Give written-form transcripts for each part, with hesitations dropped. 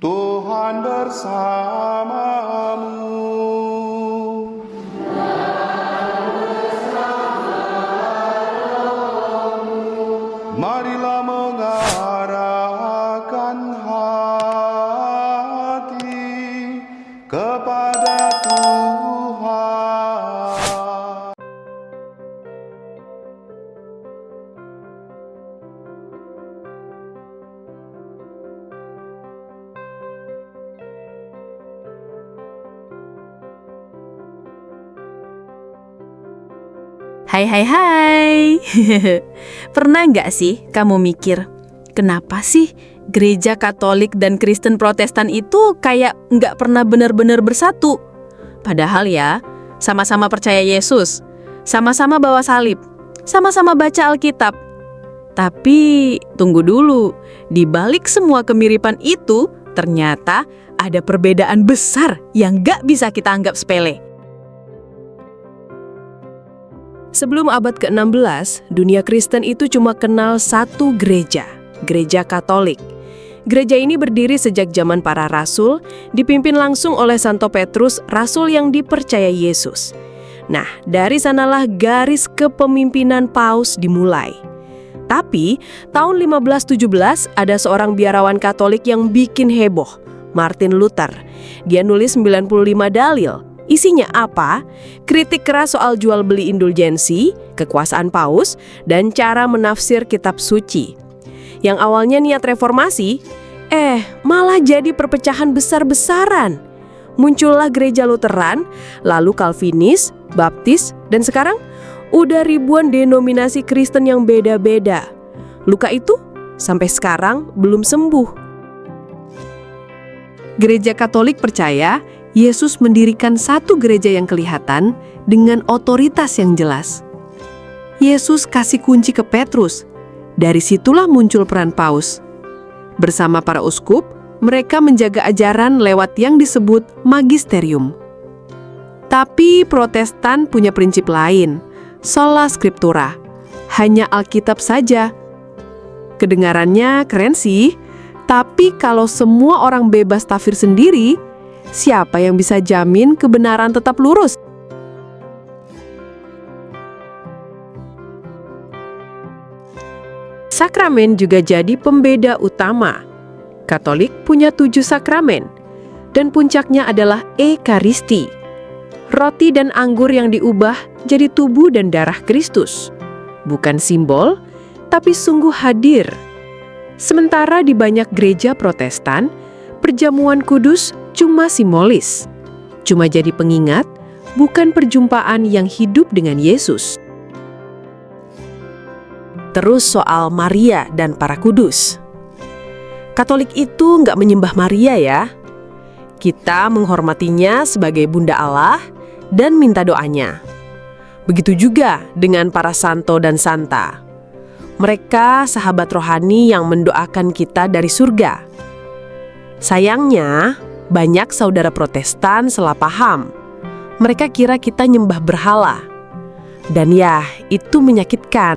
Tuhan bersamamu. Marilah mengarahkan hati kepada Tuhan. Hai hai hai. Pernah nggak sih kamu mikir, kenapa sih gereja Katolik dan Kristen Protestan itu kayak nggak pernah benar-benar bersatu? Padahal ya, sama-sama percaya Yesus, sama-sama bawa salib, sama-sama baca Alkitab. Tapi tunggu dulu, di balik semua kemiripan itu, ternyata ada perbedaan besar yang nggak bisa kita anggap sepele. Sebelum abad ke-16, dunia Kristen itu cuma kenal satu gereja, Gereja Katolik. Gereja ini berdiri sejak zaman para rasul, dipimpin langsung oleh Santo Petrus, rasul yang dipercaya Yesus. Nah, dari sanalah garis kepemimpinan Paus dimulai. Tapi, tahun 1517 ada seorang biarawan Katolik yang bikin heboh, Martin Luther. Dia nulis 95 dalil. Isinya apa? Kritik keras soal jual beli indulgensi, kekuasaan paus, dan cara menafsir kitab suci. Yang awalnya niat reformasi, malah jadi perpecahan besar-besaran. Muncullah gereja Lutheran, lalu Calvinis, Baptis, dan sekarang udah ribuan denominasi Kristen yang beda-beda. Luka itu sampai sekarang belum sembuh. Gereja Katolik percaya Yesus mendirikan satu gereja yang kelihatan dengan otoritas yang jelas. Yesus kasih kunci ke Petrus. Dari situlah muncul peran Paus. Bersama para uskup, mereka menjaga ajaran lewat yang disebut magisterium. Tapi Protestan punya prinsip lain, sola scriptura, hanya Alkitab saja. Kedengarannya keren sih, tapi kalau semua orang bebas tafsir sendiri, siapa yang bisa jamin kebenaran tetap lurus? Sakramen juga jadi pembeda utama. Katolik punya 7 sakramen, dan puncaknya adalah Ekaristi. Roti dan anggur yang diubah jadi tubuh dan darah Kristus. Bukan simbol, tapi sungguh hadir. Sementara di banyak gereja Protestan, perjamuan kudus cuma simbolis, cuma jadi pengingat, bukan perjumpaan yang hidup dengan Yesus. Terus soal Maria dan para kudus. Katolik itu nggak menyembah Maria ya. Kita menghormatinya sebagai Bunda Allah dan minta doanya. Begitu juga dengan para santo dan santa. Mereka sahabat rohani yang mendoakan kita dari surga. Sayangnya, banyak saudara Protestan salah paham. Mereka kira kita nyembah berhala. Dan ya, itu menyakitkan.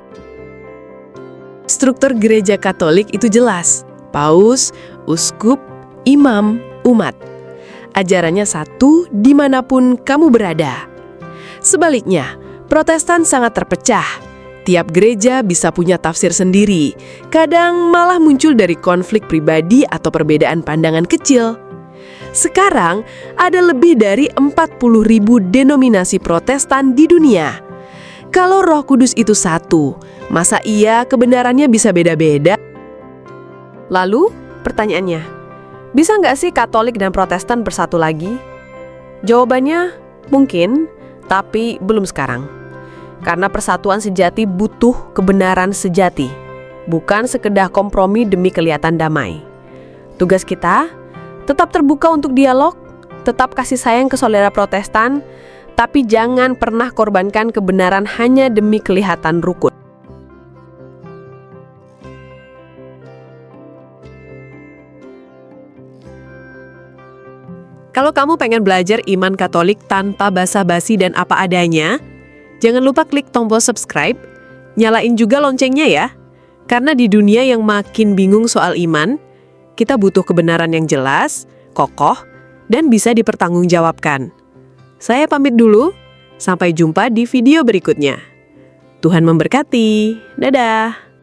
Struktur gereja Katolik itu jelas. Paus, uskup, imam, umat. Ajarannya satu dimanapun kamu berada. Sebaliknya, Protestan sangat terpecah. Tiap gereja bisa punya tafsir sendiri. Kadang malah muncul dari konflik pribadi atau perbedaan pandangan kecil. Sekarang ada lebih dari 40.000 denominasi Protestan di dunia. Kalau Roh Kudus itu satu, masa iya kebenarannya bisa beda-beda? Lalu pertanyaannya, bisa nggak sih Katolik dan Protestan bersatu lagi? Jawabannya mungkin, tapi belum sekarang. Karena persatuan sejati butuh kebenaran sejati, bukan sekedar kompromi demi kelihatan damai. Tugas kita tetap terbuka untuk dialog, tetap kasih sayang ke saudara Protestan, tapi jangan pernah korbankan kebenaran hanya demi kelihatan rukun. Kalau kamu pengen belajar iman Katolik tanpa basa-basi dan apa adanya, jangan lupa klik tombol subscribe, nyalain juga loncengnya ya. Karena di dunia yang makin bingung soal iman, kita butuh kebenaran yang jelas, kokoh, dan bisa dipertanggungjawabkan. Saya pamit dulu, sampai jumpa di video berikutnya. Tuhan memberkati. Dadah!